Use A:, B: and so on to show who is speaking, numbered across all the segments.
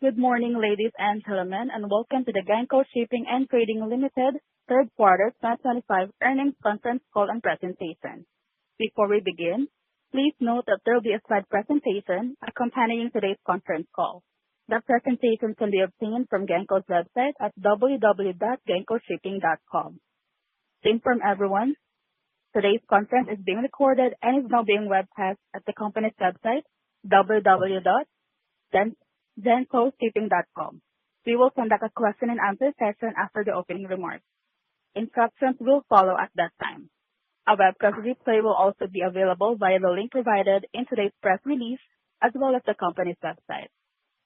A: Good morning, ladies and gentlemen, and welcome to the Genco Shipping and Trading Limited third quarter 2025 earnings conference call and presentation. Before we begin, please note that there will be a slide presentation accompanying today's conference call. The presentation can be obtained from Genco's website at www.gencoshipping.com. To inform everyone, today's conference is being recorded and is now being webcast at the company's website, www.gencoshipping.com. We will conduct a question and answer session after the opening remarks. Instructions will follow at that time. A webcast replay will also be available via the link provided in today's press release as well as the company's website.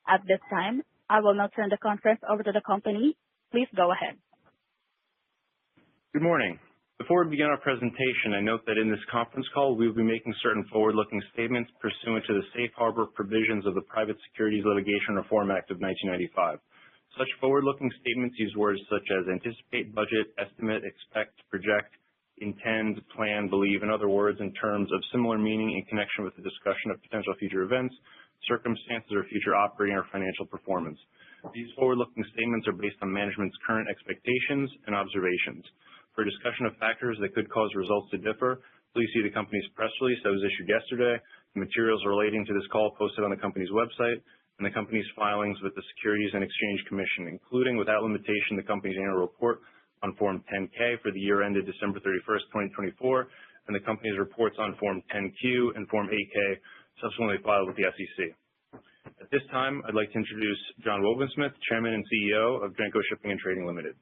A: At this time, I will now turn the conference over to the company. Please go ahead.
B: Good morning. Before we begin our presentation, I note that in this conference call, we will be making certain forward-looking statements pursuant to the safe harbor provisions of the Private Securities Litigation Reform Act of 1995. Such forward-looking statements use words such as anticipate, budget, estimate, expect, project, intend, plan, believe, and other words in terms of similar meaning in connection with the discussion of potential future events, circumstances, or future operating or financial performance. These forward-looking statements are based on management's current expectations and observations. For a discussion of factors that could cause results to differ, please see the company's press release that was issued yesterday, the materials relating to this call posted on the company's website, and the company's filings with the Securities and Exchange Commission, including without limitation the company's annual report on Form 10-K for the year ended December 31st, 2024, and the company's reports on Form 10-Q and Form 8-K subsequently filed with the SEC. At this time, I'd like to introduce John Wobensmith, Chairman and CEO of Genco Shipping and Trading Limited.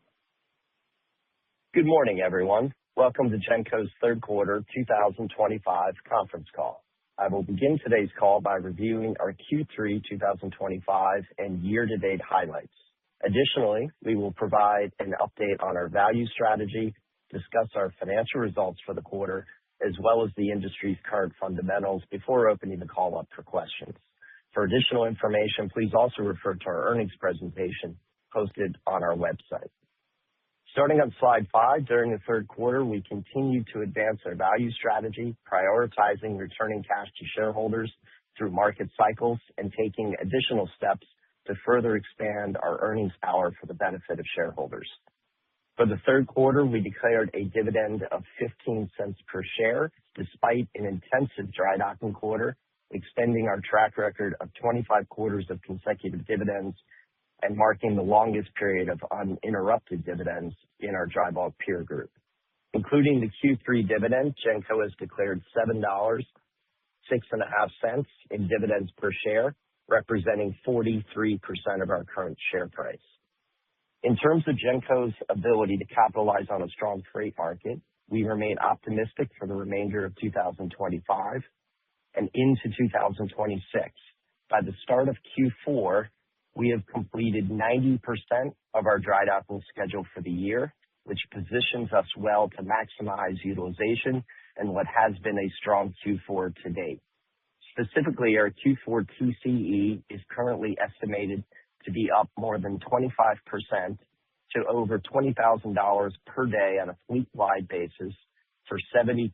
C: Good morning, everyone. Welcome to Genco's third quarter 2025 conference call. I will begin today's call by reviewing our Q3 2025 and year-to-date highlights. Additionally, we will provide an update on our value strategy, discuss our financial results for the quarter, as well as the industry's current fundamentals before opening the call up for questions. For additional information, please also refer to our earnings presentation posted on our website. Starting on slide 5, during the third quarter, we continued to advance our value strategy, prioritizing returning cash to shareholders through market cycles and taking additional steps to further expand our earnings power for the benefit of shareholders. For the third quarter, we declared a dividend of 15 cents per share, despite an intensive dry docking quarter, extending our track record of 25 quarters of consecutive dividends and marking the longest period of uninterrupted dividends in our dry bulk peer group. Including the Q3 dividend, Genco has declared $7.06 in dividends per share, representing 43% of our current share price. In terms of Genco's ability to capitalize on a strong freight market, we remain optimistic for the remainder of 2025 and into 2026. By the start of Q4, we have completed 90% of our dry docking schedule for the year, which positions us well to maximize utilization and what has been a strong Q4 to date. Specifically, our Q4 TCE is currently estimated to be up more than 25% to over $20,000 per day on a fleet-wide basis for 72%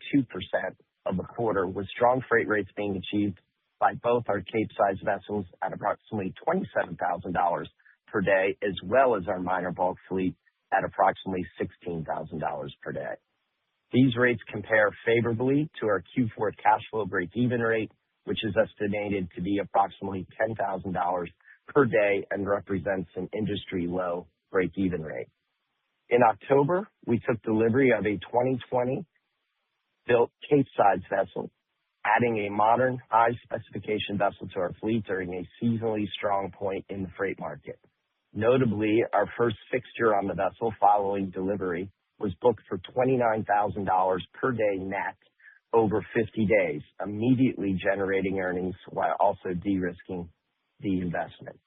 C: of the quarter, with strong freight rates being achieved by both our Capesize vessels at approximately $27,000 per day, as well as our minor bulk fleet at approximately $16,000 per day. These rates compare favorably to our Q4 cash flow break-even rate, which is estimated to be approximately $10,000 per day and represents an industry-low break-even rate. In October, we took delivery of a 2020-built Capesize vessel, adding a modern, high-specification vessel to our fleet during a seasonally strong point in the freight market. Notably, our first fixture on the vessel following delivery was booked for $29,000 per day net over 50 days, immediately generating earnings while also de-risking the investment.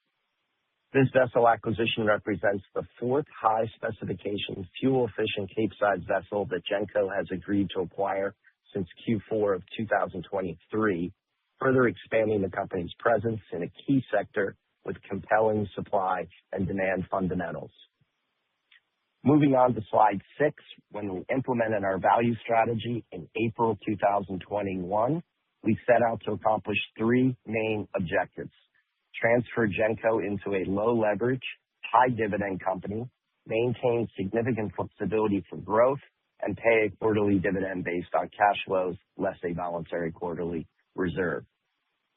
C: This vessel acquisition represents the fourth high-specification, fuel-efficient Capesize vessel that Genco has agreed to acquire since Q4 of 2023, further expanding the company's presence in a key sector with compelling supply and demand fundamentals. Moving on to slide 6, when we implemented our value strategy in April 2021, we set out to accomplish three main objectives. transfer Genco into a low leverage, high dividend company, maintain significant flexibility for growth, and pay a quarterly dividend based on cash flows less a voluntary quarterly reserve.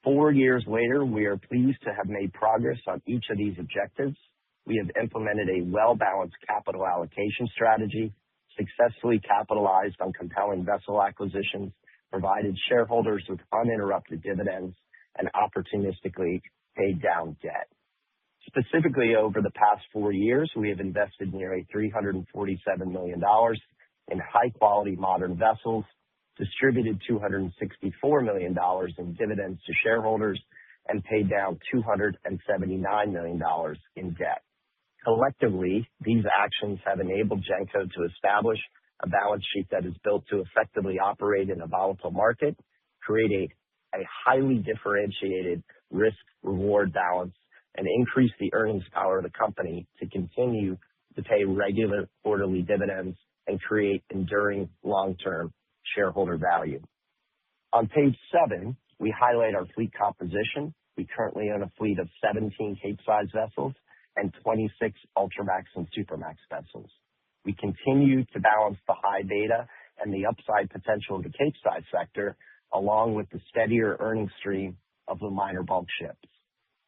C: 4 years later, we are pleased to have made progress on each of these objectives. We have implemented a well-balanced capital allocation strategy, successfully capitalized on compelling vessel acquisitions, provided shareholders with uninterrupted dividends, and opportunistically paid down debt. Specifically, over the past 4 years, we have invested nearly $347 million in high-quality modern vessels, distributed $264 million in dividends to shareholders, and paid down $279 million in debt. Collectively, these actions have enabled Genco to establish a balance sheet that is built to effectively operate in a volatile market, create a highly differentiated risk-reward balance, and increase the earnings power of the company to continue to pay regular quarterly dividends and create enduring long-term shareholder value. On page 7, we highlight our fleet composition. We currently own a fleet of 17 Capesize vessels and 26 Ultramax and Supramax vessels. We continue to balance the high beta and the upside potential of the Capesize sector, along with the steadier earning stream of the minor bulk ships.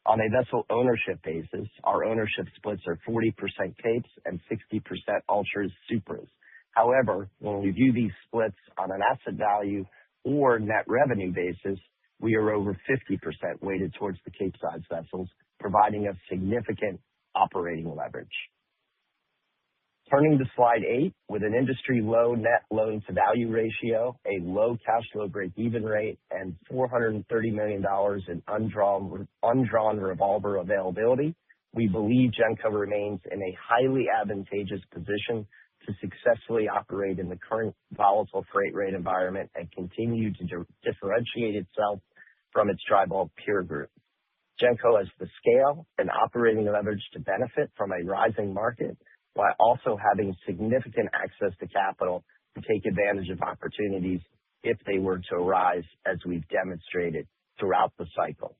C: On a vessel ownership basis, our ownership splits are 40% Capes and 60% Ultras Supras. However, when we view these splits on an asset value or net revenue basis, we are over 50% weighted towards the Capesize vessels, providing us significant operating leverage. Turning to slide 8, with an industry low net loan-to-value ratio, a low cash flow break-even rate, and $430 million in undrawn revolver availability, we believe Genco remains in a highly advantageous position to successfully operate in the current volatile freight rate environment and continue to differentiate itself from its dry bulk peer group. Genco has the scale and operating leverage to benefit from a rising market, while also having significant access to capital to take advantage of opportunities if they were to arise, as we've demonstrated throughout the cycle.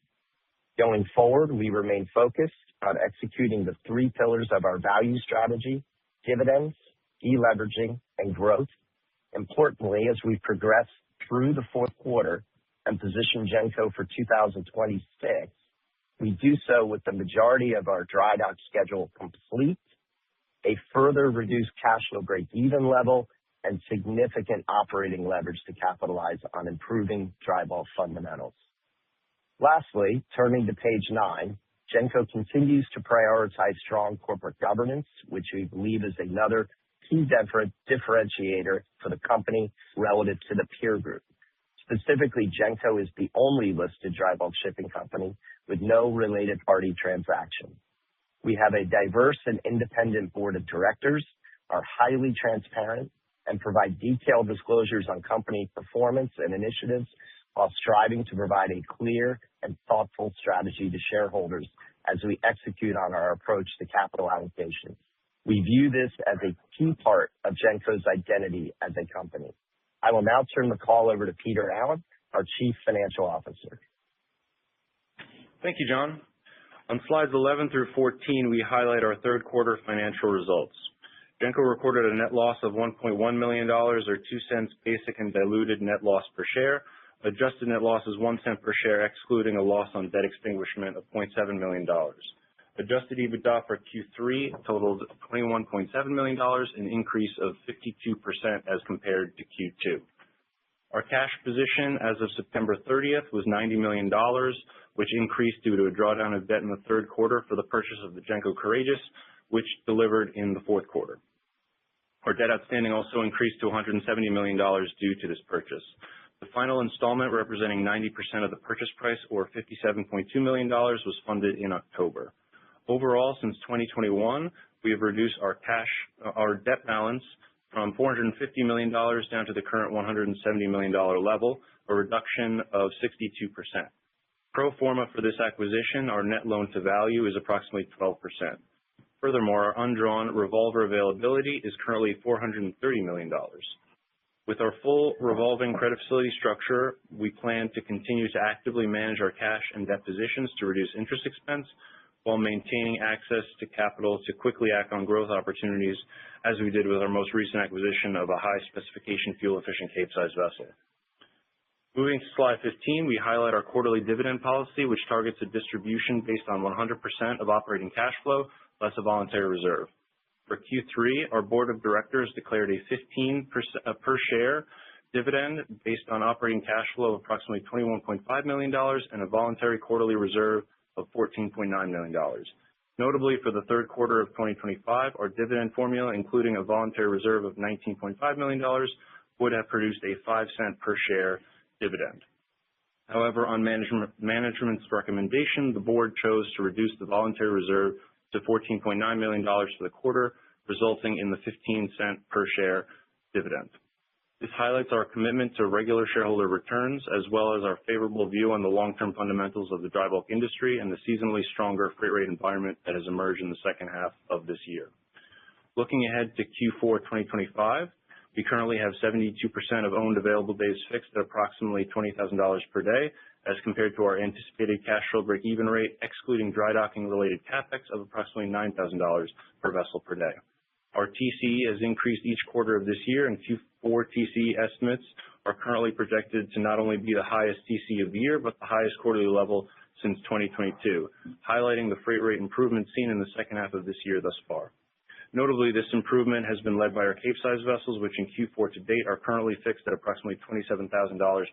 C: Going forward, we remain focused on executing the 3 pillars of our value strategy: dividends, deleveraging, and growth. Importantly, as we progress through the fourth quarter and position Genco for 2026, we do so with the majority of our dry dock schedule complete, a further reduced cash flow break-even level, and significant operating leverage to capitalize on improving dry bulk fundamentals. Lastly, turning to page 9, Genco continues to prioritize strong corporate governance, which we believe is another key differentiator for the company relative to the peer group. Specifically, Genco is the only listed dry bulk shipping company with no related party transaction. We have a diverse and independent board of directors, are highly transparent, and provide detailed disclosures on company performance and initiatives while striving to provide a clear and thoughtful strategy to shareholders as we execute on our approach to capital allocation. We view this as a key part of Genco's identity as a company. I will now turn the call over to Peter Allen, our Chief Financial Officer.
B: Thank you, John. On slides 11 through 14, we highlight our third quarter financial results. Genco recorded a net loss of $1.1 million, or 2 cents basic and diluted net loss per share. Adjusted net loss is 1 cent per share, excluding a loss on debt extinguishment of $0.7 million. Adjusted EBITDA for Q3 totaled $21.7 million, an increase of 52% as compared to Q2. Our cash position as of September 30th was $90 million, which increased due to a drawdown of debt in the third quarter for the purchase of the Genco Courageous, which delivered in the fourth quarter. Our debt outstanding also increased to $170 million due to this purchase. The final installment, representing 90% of the purchase price, or $57.2 million, was funded in October. Overall, since 2021, we have reduced our debt balance from $450 million down to the current $170 million level, a reduction of 62%. Pro forma for this acquisition, our net loan to value is approximately 12%. Furthermore, our undrawn revolver availability is currently $430 million. With our full revolving credit facility structure, we plan to continue to actively manage our cash and debt positions to reduce interest expense while maintaining access to capital to quickly act on growth opportunities, as we did with our most recent acquisition of a high-specification fuel-efficient Capesize vessel. Moving to slide 15, we highlight our quarterly dividend policy, which targets a distribution based on 100% of operating cash flow, less a voluntary reserve. For Q3, our board of directors declared a 15% per share dividend based on operating cash flow of approximately $21.5 million and a voluntary quarterly reserve of $14.9 million. Notably, for the third quarter of 2025, our dividend formula, including a voluntary reserve of $19.5 million, would have produced a 5-cent per share dividend. However, on management's recommendation, the board chose to reduce the voluntary reserve to $14.9 million for the quarter, resulting in the 15-cent per share dividend. This highlights our commitment to regular shareholder returns, as well as our favorable view on the long-term fundamentals of the dry bulk industry and the seasonally stronger freight rate environment that has emerged in the second half of this year. Looking ahead to Q4 2025, we currently have 72% of owned available days fixed at approximately $20,000 per day, as compared to our anticipated cash flow break-even rate, excluding dry docking-related capex of approximately $9,000 per vessel per day. Our TCE has increased each quarter of this year, and Q4 TCE estimates are currently projected to not only be the highest TCE of the year, but the highest quarterly level since 2022, highlighting the freight rate improvement seen in the second half of this year thus far. Notably, this improvement has been led by our Capesize vessels, which in Q4 to date are currently fixed at approximately $27,000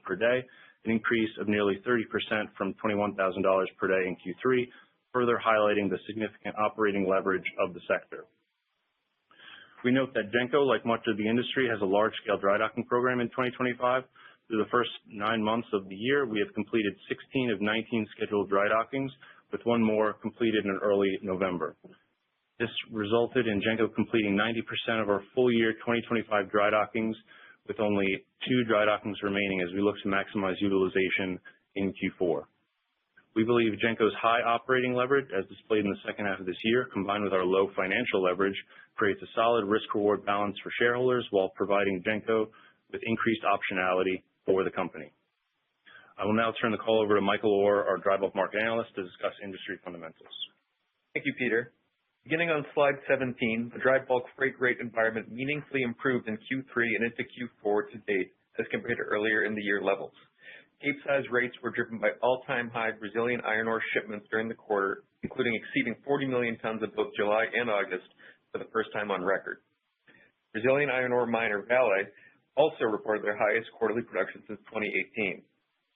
B: per day, an increase of nearly 30% from $21,000 per day in Q3, further highlighting the significant operating leverage of the sector. We note that Genco, like much of the industry, has a large-scale dry docking program in 2025. Through the first 9 months of the year, we have completed 16 of 19 scheduled dry dockings, with one more completed in early November. This resulted in Genco completing 90% of our full year 2025 dry dockings, with only 2 dry dockings remaining as we look to maximize utilization in Q4. We believe Genco's high operating leverage, as displayed in the second half of this year, combined with our low financial leverage, creates a solid risk-reward balance for shareholders while providing Genco with increased optionality for the company. I will now turn the call over to Michael Orr, our dry bulk market analyst, to discuss industry fundamentals.
D: Thank you, Peter. Beginning on slide 17, the dry bulk freight rate environment meaningfully improved in Q3 and into Q4 to date as compared to earlier in the year levels. Capesize rates were driven by all-time high Brazilian iron ore shipments during the quarter, including exceeding 40 million tons in both July and August for the first time on record. Brazilian iron ore miner Vale also reported their highest quarterly production since 2018.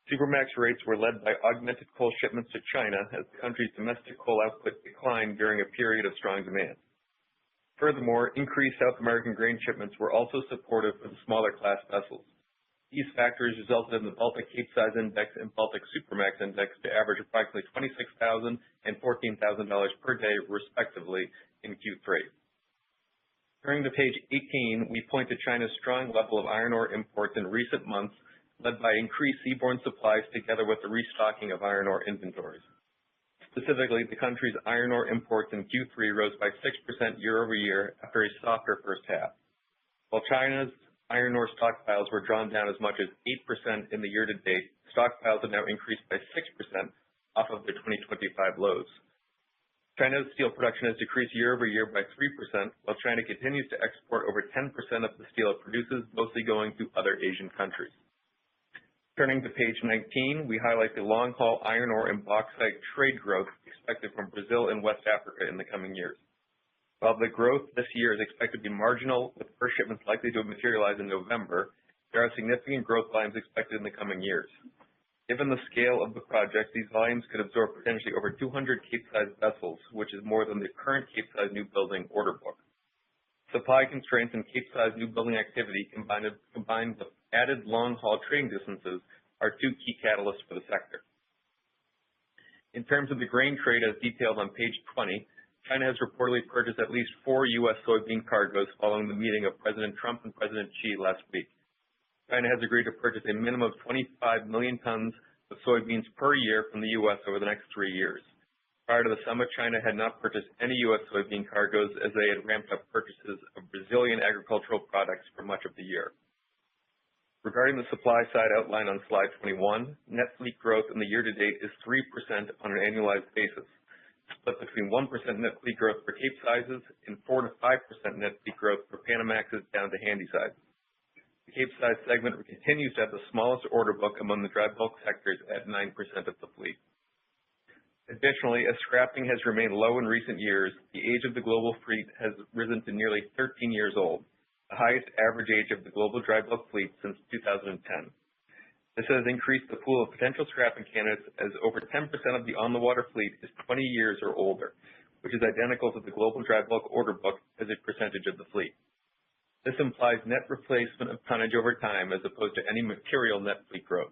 D: Supermax rates were led by augmented coal shipments to China as the country's domestic coal output declined during a period of strong demand. Furthermore, increased South American grain shipments were also supportive for the smaller class vessels. These factors resulted in the Baltic Capesize Index and Baltic Supermax Index to average approximately $26,000 and $14,000 per day, respectively, in Q3. Turning to page 18, we point to China's strong level of iron ore imports in recent months, led by increased seaborne supplies together with the restocking of iron ore inventories. Specifically, the country's iron ore imports in Q3 rose by 6% year over year after a softer first half. While China's iron ore stockpiles were drawn down as much as 8% in the year-to-date, stockpiles have now increased by 6% off of their 2025 lows. China's steel production has decreased year over year by 3%, while China continues to export over 10% of the steel it produces, mostly going to other Asian countries. Turning to page 19, we highlight the long-haul iron ore and bauxite trade growth expected from Brazil and West Africa in the coming years. While the growth this year is expected to be marginal, with first shipments likely to materialize in November, there are significant growth volumes expected in the coming years. Given the scale of the project, these volumes could absorb potentially over 200 Capesize vessels, which is more than the current Capesize new building order book. Supply constraints and Capesize new building activity combined with added long-haul trading distances are 2 key catalysts for the sector. In terms of the grain trade as detailed on page 20, China has reportedly purchased at least 4 U.S. soybean cargoes following the meeting of President Trump and President Xi last week. China has agreed to purchase a minimum of 25 million tons of soybeans per year from the U.S. over the next 3 years. Prior to the summit, China had not purchased any U.S. soybean cargoes, as they had ramped up purchases of Brazilian agricultural products for much of the year. Regarding the supply side outlined on slide 21, net fleet growth in the year-to-date is 3% on an annualized basis, split between 1% net fleet growth for Capesizes and 4 to 5% net fleet growth for Panamaxes down to Handysize. The Capesize segment continues to have the smallest order book among the dry bulk sectors at 9% of the fleet. Additionally, as scrapping has remained low in recent years, the age of the global fleet has risen to nearly 13 years old, the highest average age of the global dry bulk fleet since 2010. This has increased the pool of potential scrapping candidates as over 10% of the on-the-water fleet is 20 years or older, which is identical to the global dry bulk order book as a percentage of the fleet. This implies net replacement of tonnage over time as opposed to any material net fleet growth.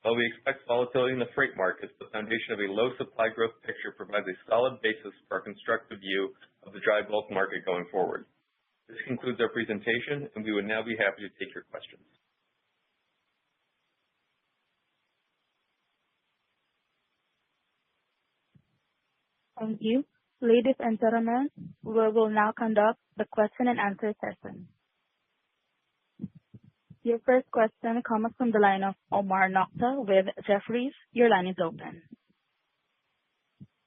D: While we expect volatility in the freight markets, the foundation of a low supply growth picture provides a solid basis for our constructive view of the dry bulk market going forward. This concludes our presentation, and we would now be happy to take your questions.
A: Thank you. Ladies and gentlemen, we will now conduct the question and answer session. Your first question comes from the line of Omar Nokta with Jefferies. Your line is open.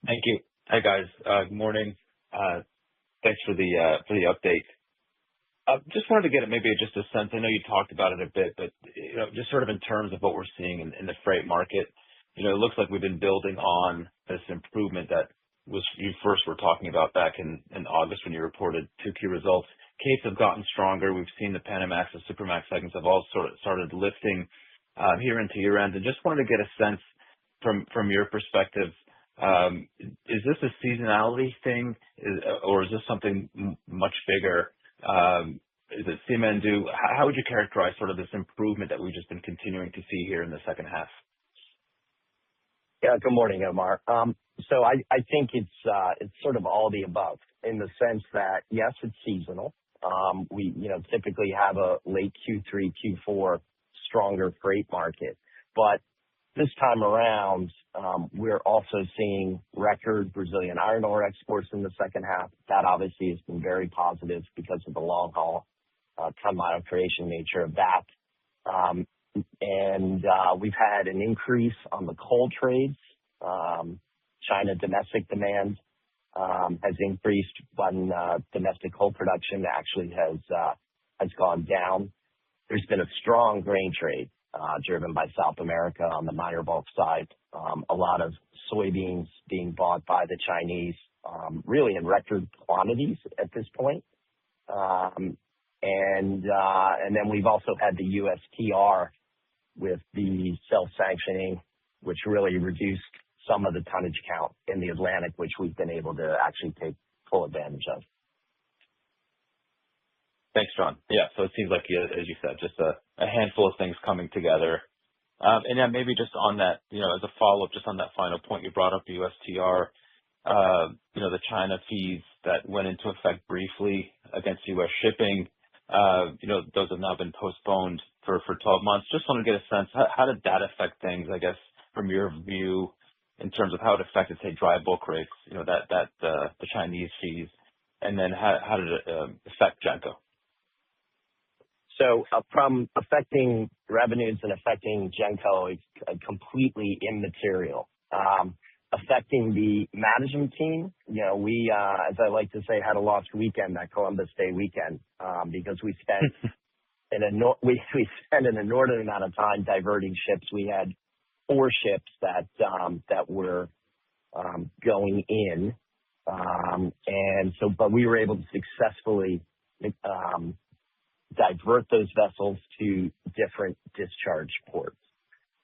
E: Thank you. Hi, guys. Good morning. Thanks for the update. Just wanted to get maybe just a sense. I know you talked about it a bit, but just sort of in terms of what we're seeing in the freight market, it looks like we've been building on this improvement that you first were talking about back in August when you reported 2Q results. Capes have gotten stronger. We've seen the Panamax and Supramax segments have all sort of started lifting here into year end, and just wanted to get a sense from your perspective. Is this a seasonality thing, or is this something much bigger? Is it Simandou? How would you characterize sort of this improvement that we've just been continuing to see here in the second half?
C: Yeah, good morning, Omar. So I think it's sort of all the above in the sense that, yes, it's seasonal. We typically have a late Q3, Q4 stronger freight market, but this time around, we're also seeing record Brazilian iron ore exports in the second half. That obviously has been very positive because of the long haul, ton-mile creation nature of that. And we've had an increase on the coal trades. China domestic demand has increased, but domestic coal production actually has gone down. There's been a strong grain trade driven by South America on the minor bulk side. A lot of soybeans being bought by the Chinese, really in record quantities at this point. And then we've also had the USTR with the self-sanctioning, which really reduced some of the tonnage count in the Atlantic, which we've been able to actually take full advantage of.
E: Thanks, John. Yeah, so it seems like, as you said, just a handful of things coming together. And then maybe just on that, as a follow-up, just on that final point, you brought up the USTR, the China fees that went into effect briefly against U.S. shipping. Those have now been postponed for 12 months. Just want to get a sense, how did that affect things, I guess, from your view, in terms of how it affected, say, dry bulk rates, the Chinese fees, and then how did it affect Genco?
C: So from affecting revenues and affecting Genco, it's completely immaterial. Affecting the management team, we, as I like to say, had a lost weekend, that Columbus Day weekend, because we spent we spent an inordinate amount of time diverting ships. We had 4 ships that were going in, but we were able to successfully divert those vessels to different discharge ports.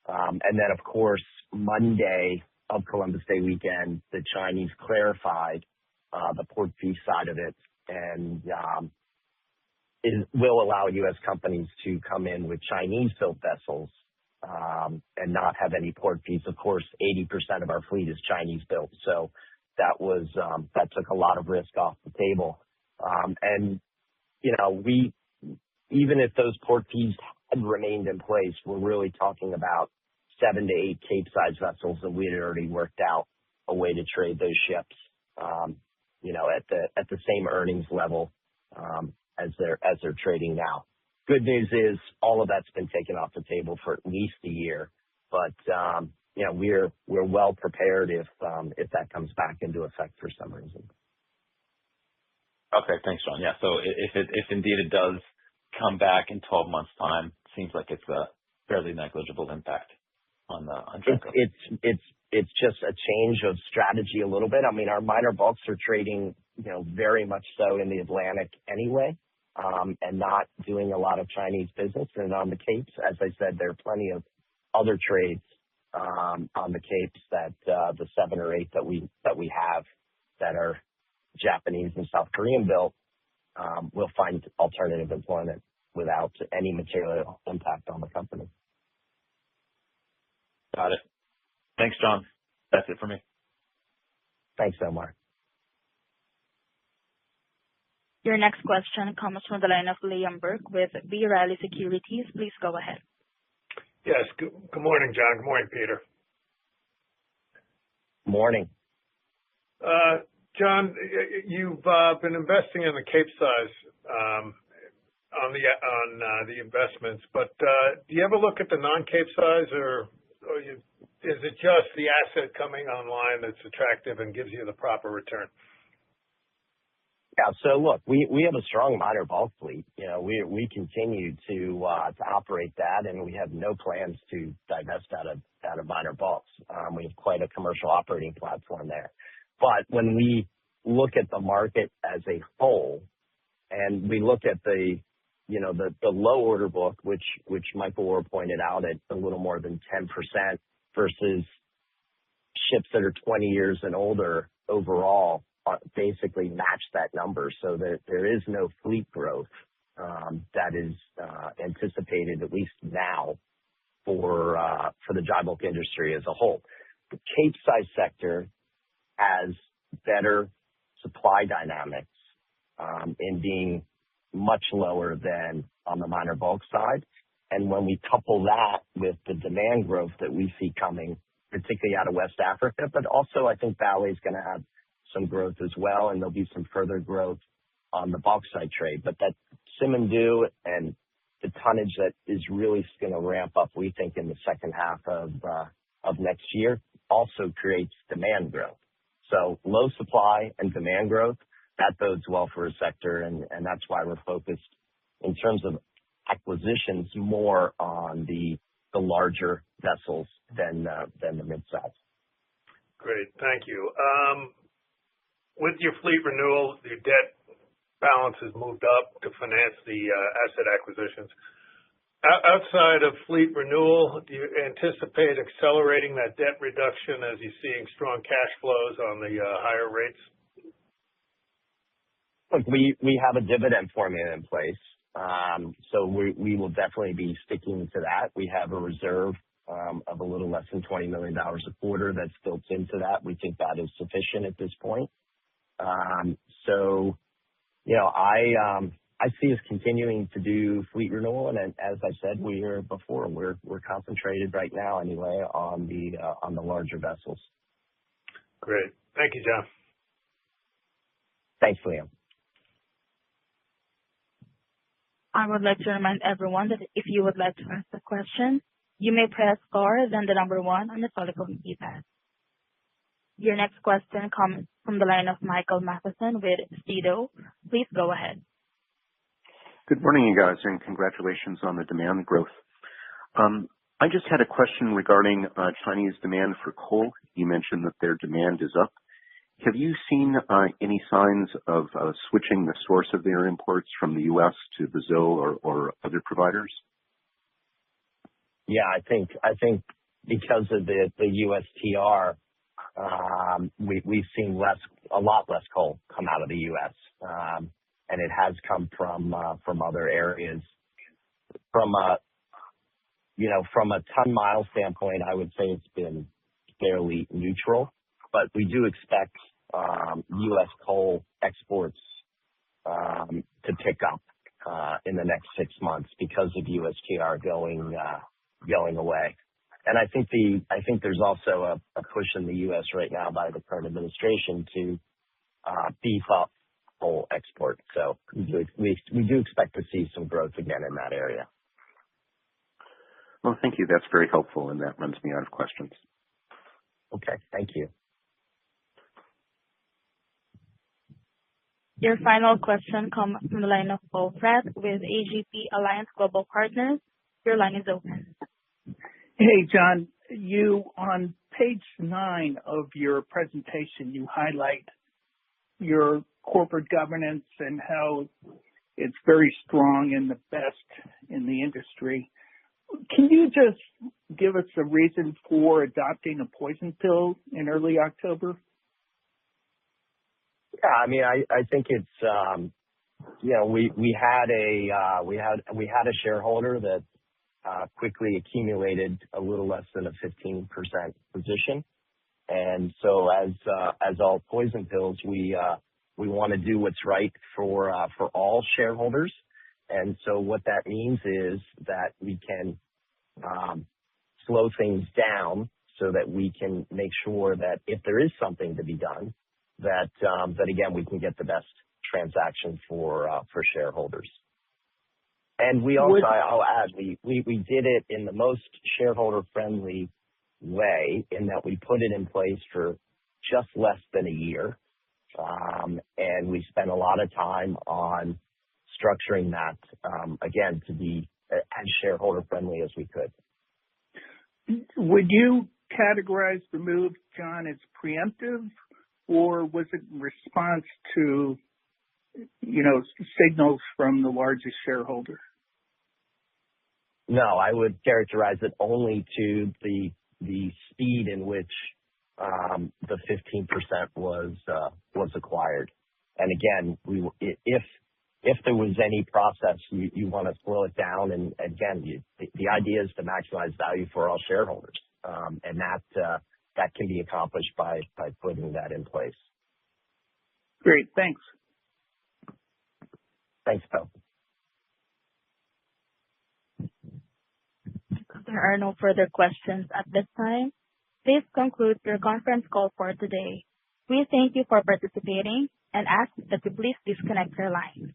C: And then, of course, Monday of Columbus Day weekend, the Chinese clarified the port fee side of it, and it will allow U.S. companies to come in with Chinese-built vessels and not have any port fees. Of course, 80% of our fleet is Chinese-built, so that took a lot of risk off the table. And even if those port fees had remained in place, we're really talking about 7 to 8 Capesize vessels, and we had already worked out a way to trade those ships, at the same earnings level as they're trading now. Good news is all of that's been taken off the table for at least a year. But we're well prepared if that comes back into effect for some reason.
E: Okay, thanks, John. Yeah, so if indeed it does come back in 12 months' time, seems like it's a fairly negligible impact on Genco.
C: It's just a change of strategy a little bit. I mean, our minor bulks are trading, very much so in the Atlantic anyway, and not doing a lot of Chinese business. And on the Capes, as I said, there are plenty of other trades on the Capes that the 7 or 8 that we have that are Japanese and South Korean built will find alternative employment without any material impact on the company.
E: Got it. Thanks, John. That's it for me.
C: Thanks, Omar.
A: Your next question comes from the line of Liam Burke with B. Riley Securities. Please go ahead.
F: Yes. Good morning, John. Good morning, Peter.
C: Morning.
F: John, you've been investing in the Capesize on the investments, but do you ever look at the non-Capesize, or is it just the asset coming online that's attractive and gives you the proper return?
C: Yeah. So look, we have a strong minor bulk fleet. We continue to operate that, and we have no plans to divest out of minor bulks. We have quite a commercial operating platform there. But when we look at the market as a whole, and we look at the low order book, which Michael Orr pointed out at a little more than 10% versus ships that are 20 years and older overall, basically match that number. So there is no fleet growth that is anticipated, at least now, for the dry bulk industry as a whole. The Capesize sector has better supply dynamics in being much lower than on the minor bulk side. And when we couple that with the demand growth that we see coming, particularly out of West Africa, but also I think Vale is going to have some growth as well, and there'll be some further growth on the bauxite trade. But that Simandou and the tonnage that is really going to ramp up, we think, in the second half of next year, also creates demand growth. So low supply and demand growth, that bodes well for a sector, and that's why we're focused in terms of acquisitions more on the larger vessels than the mid-size.
F: Great. Thank you. With your fleet renewal, your debt balance has moved up to finance the asset acquisitions. Outside of fleet renewal, do you anticipate accelerating that debt reduction as you're seeing strong cash flows on the higher rates?
C: Look, we have a dividend formula in place, so we will definitely be sticking to that. We have a reserve of a little less than $20 million a quarter that's built into that. We think that is sufficient at this point. So, I see us continuing to do fleet renewal, and as I said before, we're concentrated right now anyway on the larger vessels.
F: Great. Thank you, John.
C: Thanks, Liam.
A: I would like to remind everyone that if you would like to ask a question, you may press star, then the number 1 on the telephone keypad. Your next question comes from the line of Michael Matheson with Stedo. Please go ahead.
G: Good morning, you guys, and congratulations on the demand growth. I just had a question regarding Chinese demand for coal. You mentioned that their demand is up. Have you seen any signs of switching the source of their imports from the U.S. to Brazil or other providers?
C: Yeah, I think because of the USTR, we've seen a lot less coal come out of the U.S. And it has come from other areas. From a ton mile standpoint, I would say it's been fairly neutral, but we do expect U.S. coal exports to pick up in the next 6 months because of USTR going away. And I think there's also a push in the U.S. right now by the current administration to beef up coal export. So we do expect to see some growth again in that area.
G: Well, thank you. That's very helpful, and that runs me out of questions.
C: Okay, thank you.
A: Your final question comes from the line of Paul Pratt with AGP Alliance Global Partners. Your line is open.
H: Hey, John, you on page 9 of your presentation, you highlight your corporate governance and how it's very strong and the best in the industry. Can you just give us a reason for adopting a poison pill in early October?
C: Yeah, I mean, I think it's we had a shareholder that quickly accumulated a little less than a 15% position, and so as all poison pills, we want to do what's right for all shareholders, and so what that means is that we can slow things down so that we can make sure that if there is something to be done, that again we can get the best transaction for shareholders. And we also, I'll add, we did it in the most shareholder friendly way in that we put it in place for just less than a year, and we spent a lot of time on structuring that again to be as shareholder friendly as we could.
H: Would you categorize the move, John, as preemptive, or was it in response to, signals from the largest shareholder?
C: No, I would characterize it only to the speed in which the 15% was acquired. And again, if there was any process you want to slow it down, and again, the idea is to maximize value for all shareholders, and that can be accomplished by putting that in place.
H: Great, thanks.
C: Thanks, Bill.
A: There are no further questions at this time. This concludes your conference call for today. We thank you for participating and ask that you please disconnect your line.